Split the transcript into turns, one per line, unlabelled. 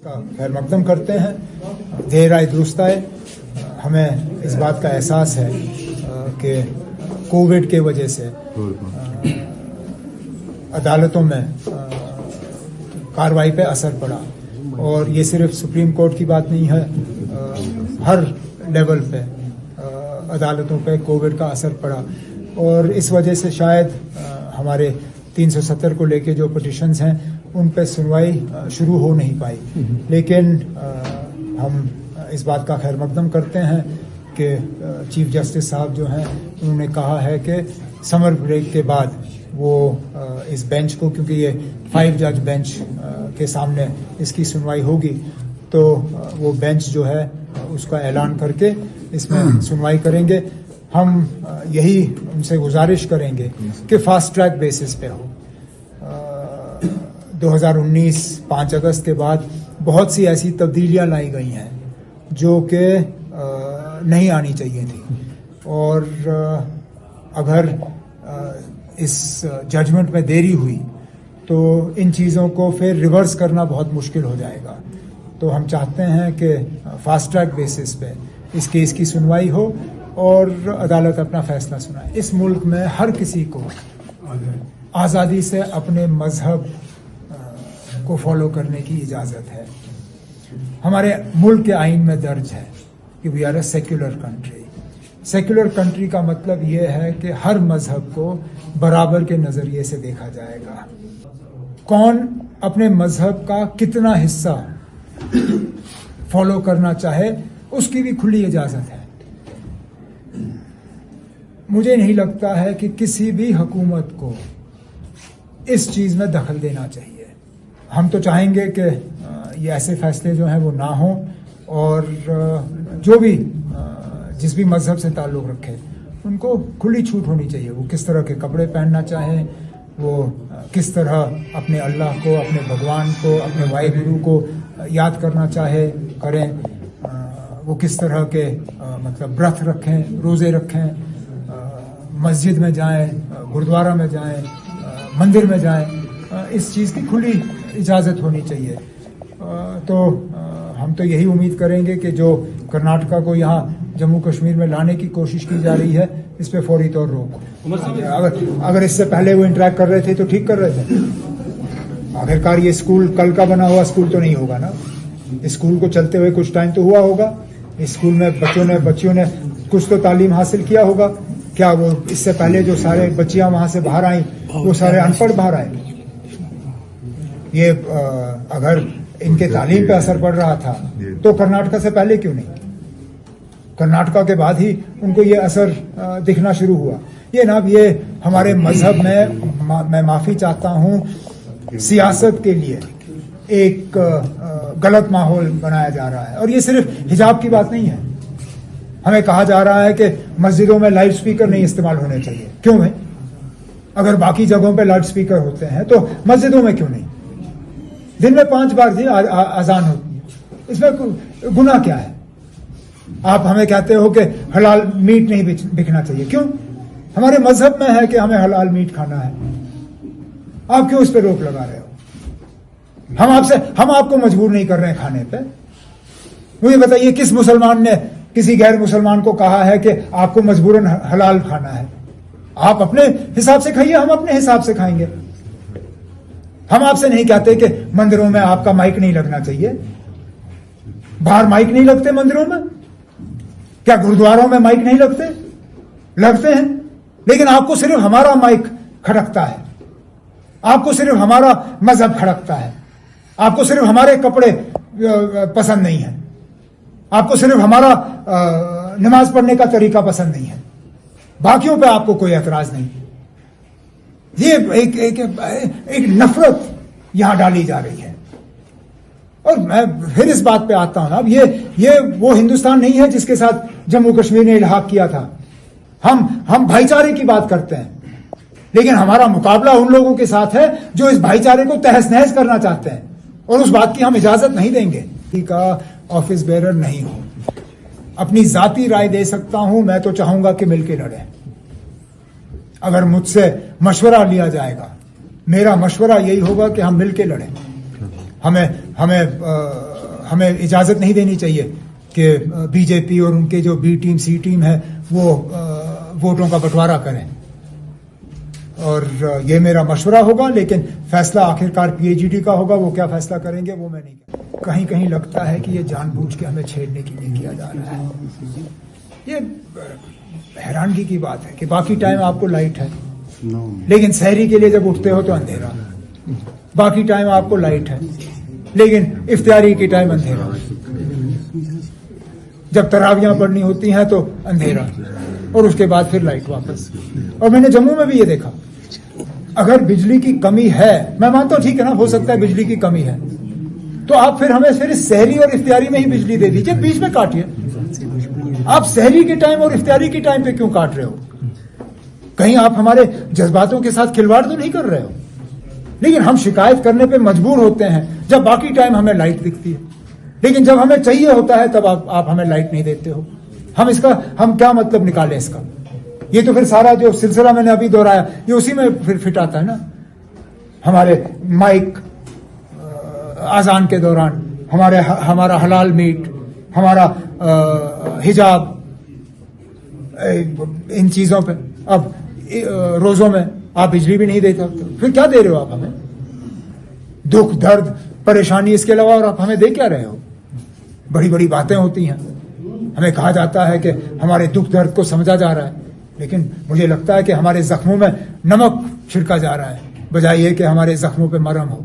کا خیر مقدم کرتے ہیں. دیر آئے درست آئے. ہمیں اس بات کا احساس ہے کہ کووڈ کی وجہ سے عدالتوں میں کارروائی پہ اثر پڑا، اور یہ صرف سپریم کورٹ کی بات نہیں ہے، ہر لیول پہ عدالتوں پہ کووڈ کا اثر پڑا، اور اس وجہ سے شاید ہمارے 370 کو لے کے جو پٹیشنز ہیں ان پہ سنوائی شروع ہو نہیں پائی. لیکن ہم اس بات کا خیر مقدم کرتے ہیں کہ چیف جسٹس صاحب جو ہیں انہوں نے کہا ہے کہ سمر بریک کے بعد وہ اس بینچ کو، کیونکہ یہ 5 جج بینچ کے سامنے اس کی سنوائی ہوگی، تو وہ بینچ جو ہے اس کا اعلان کر کے اس میں سنوائی کریں گے. ہم یہی ان سے گزارش کریں گے کہ فاسٹ ٹریک بیسس پہ ہو. 2019 5 اگست کے بعد بہت سی ایسی تبدیلیاں لائی گئی ہیں جو کہ نہیں آنی چاہیے تھی، اور اگر اس ججمنٹ میں دیری ہوئی تو ان چیزوں کو پھر ریورس کرنا بہت مشکل ہو جائے گا. تو ہم چاہتے ہیں کہ فاسٹ ٹریک بیسس پہ اس کیس کی سنوائی ہو اور عدالت اپنا فیصلہ سنائے. اس ملک میں ہر کسی کو آزادی سے اپنے مذہب کو فالو کرنے کی اجازت ہے. ہمارے ملک کے آئین میں درج ہے کہ we are a secular country. Secular country کا مطلب یہ ہے کہ ہر مذہب کو برابر کے نظریے سے دیکھا جائے گا. کون اپنے مذہب کا کتنا حصہ فالو کرنا چاہے اس کی بھی کھلی اجازت ہے. مجھے نہیں لگتا ہے کہ کسی بھی حکومت کو اس چیز میں دخل دینا چاہیے. ہم تو چاہیں گے کہ یہ ایسے فیصلے جو ہیں وہ نہ ہوں، اور جو بھی جس بھی مذہب سے تعلق رکھے ان کو کھلی چھوٹ ہونی چاہیے. وہ کس طرح کے کپڑے پہننا چاہیں، وہ کس طرح اپنے اللہ کو، اپنے بھگوان کو، اپنے واحد گرو کو یاد کرنا چاہے کریں. وہ کس طرح کے مطلب برت رکھیں، روزے رکھیں، مسجد میں جائیں، گردوارہ میں جائیں، مندر میں جائیں. اس چیز کی کھلی اجازت ہونی چاہیے. تو ہم تو یہی امید کریں گے کہ جو کرناٹکا کو یہاں جموں کشمیر میں لانے کی کوشش کی جا رہی ہے اس پہ فوری طور روک. اگر اس سے پہلے وہ انٹریکٹ کر رہے تھے تو ٹھیک کر رہے تھے. آخرکار یہ اسکول کل کا بنا ہوا اسکول تو نہیں ہوگا نا. اسکول کو چلتے ہوئے کچھ ٹائم تو ہوا ہوگا. اسکول میں بچیوں نے کچھ تو تعلیم حاصل کیا ہوگا. کیا وہ اس سے پہلے جو سارے بچیاں وہاں سے باہر آئیں وہ سارے ان پڑھ باہر آئے؟ یہ اگر ان کے تعلیم پہ اثر پڑ رہا تھا تو کرناٹکا سے پہلے کیوں نہیں؟ کرناٹکا کے بعد ہی ان کو یہ اثر دکھنا شروع ہوا. یہ نا یہ ہمارے مذہب میں معافی چاہتا ہوں، سیاست کے لیے ایک غلط ماحول بنایا جا رہا ہے. اور یہ صرف حجاب کی بات نہیں ہے. ہمیں کہا جا رہا ہے کہ مسجدوں میں لاؤڈ اسپیکر نہیں استعمال ہونے چاہیے. کیوں ہے؟ اگر باقی جگہوں پہ لاؤڈ اسپیکر ہوتے ہیں تو مسجدوں میں کیوں نہیں؟ دن میں 5 بار ہی اذان ہوتی ہے. اس میں گناہ کیا ہے؟ آپ ہمیں کہتے ہو کہ حلال میٹ نہیں بکنا چاہیے. کیوں؟ ہمارے مذہب میں ہے کہ ہمیں حلال میٹ کھانا ہے. آپ کیوں اس پہ روک لگا رہے ہو؟ ہم آپ کو مجبور نہیں کر رہے ہیں کھانے پہ. مجھے بتائیے کس مسلمان نے کسی غیر مسلمان کو کہا ہے کہ آپ کو مجبوراً حلال کھانا ہے؟ آپ اپنے حساب سے کھائیے، ہم اپنے حساب سے کھائیں گے. ہم آپ سے نہیں کہتے کہ مندروں میں آپ کا مائک نہیں لگنا چاہیے. باہر مائک نہیں لگتے مندروں میں؟ کیا گردواروں میں مائک نہیں لگتے ہیں؟ لیکن آپ کو صرف ہمارا مائک کھڑکتا ہے. آپ کو صرف ہمارا مذہب کھڑکتا ہے. آپ کو صرف ہمارے کپڑے پسند نہیں ہیں. آپ کو صرف ہمارا نماز پڑھنے کا طریقہ پسند نہیں ہے. باقیوں پہ آپ کو کوئی اعتراض نہیں. یہ ایک نفرت یہاں ڈالی جا رہی ہے. اور میں پھر اس بات پہ آتا ہوں. اب یہ وہ ہندوستان نہیں ہے جس کے ساتھ جموں کشمیر نے الحاق کیا تھا. ہم بھائی چارے کی بات کرتے ہیں، لیکن ہمارا مقابلہ ان لوگوں کے ساتھ ہے جو اس بھائی چارے کو تہس نہس کرنا چاہتے ہیں، اور اس بات کی ہم اجازت نہیں دیں گے. کا آفس بیرر نہیں ہوں. اپنی ذاتی رائے دے سکتا ہوں. میں تو چاہوں گا کہ مل کے لڑیں. اگر مجھ سے مشورہ لیا جائے گا، میرا مشورہ یہی ہوگا کہ ہم مل کے لڑیں. ہمیں ہمیں اجازت نہیں دینی چاہیے کہ بی جے پی اور ان کے جو بی ٹیم سی ٹیم ہے وہ ووٹوں کا بٹوارا کریں. اور یہ میرا مشورہ ہوگا، لیکن فیصلہ آخرکار پی ایچ ڈی کا ہوگا. وہ کیا فیصلہ کریں گے وہ میں نہیں کہتا. کہیں کہیں لگتا ہے کہ یہ جان بوجھ کے ہمیں چھیڑنے کے لیے کیا جا رہا ہے. یہ حیرانگی کی بات ہے کہ باقی ٹائم آپ کو لائٹ ہے، لیکن سحری کے لیے جب اٹھتے ہو تو اندھیرا. باقی ٹائم آپ کو لائٹ ہے، لیکن افطاری کے ٹائم اندھیرا. جب تراویاں پڑھنی ہوتی ہیں تو اندھیرا، اور اس کے بعد پھر لائٹ واپس. اور میں نے جموں میں بھی یہ دیکھا، اگر بجلی کی کمی ہے، میں مانتا ہوں ٹھیک ہے نا، ہو سکتا ہے بجلی کی کمی ہے، تو آپ پھر ہمیں صرف سحری اور افطاری میں ہی بجلی دے دیجیے، بیچ میں کاٹیے. آپ سحری کے ٹائم اور افطاری کے ٹائم پہ کیوں کاٹ رہے ہو؟ کہیں آپ ہمارے جذباتوں کے ساتھ کھلواڑ تو نہیں کر رہے ہو؟ لیکن ہم شکایت کرنے پہ مجبور ہوتے ہیں جب باقی ٹائم ہمیں لائٹ دکھتی ہے، لیکن جب ہمیں چاہیے ہوتا ہے تب آپ ہمیں لائٹ نہیں دیتے ہو. ہم کیا مطلب نکالیں اس کا؟ یہ تو پھر سارا جو سلسلہ میں نے ابھی دہرایا یہ اسی میں پھر فٹ آتا ہے نا. ہمارے مائک اذان کے دوران، ہمارا حلال میٹ، ہمارا حجاب، ان چیزوں پہ. اب روزوں میں آپ بجلی بھی نہیں دیتے، پھر کیا دے رہے ہو آپ ہمیں؟ دکھ درد پریشانی اس کے علاوہ اور آپ ہمیں دے کیا رہے ہو؟ بڑی بڑی باتیں ہوتی ہیں، ہمیں کہا جاتا ہے کہ ہمارے دکھ درد کو سمجھا جا رہا ہے، لیکن مجھے لگتا ہے کہ ہمارے زخموں میں نمک چھڑکا جا رہا ہے بجائے یہ کہ ہمارے زخموں پہ مرہم ہو.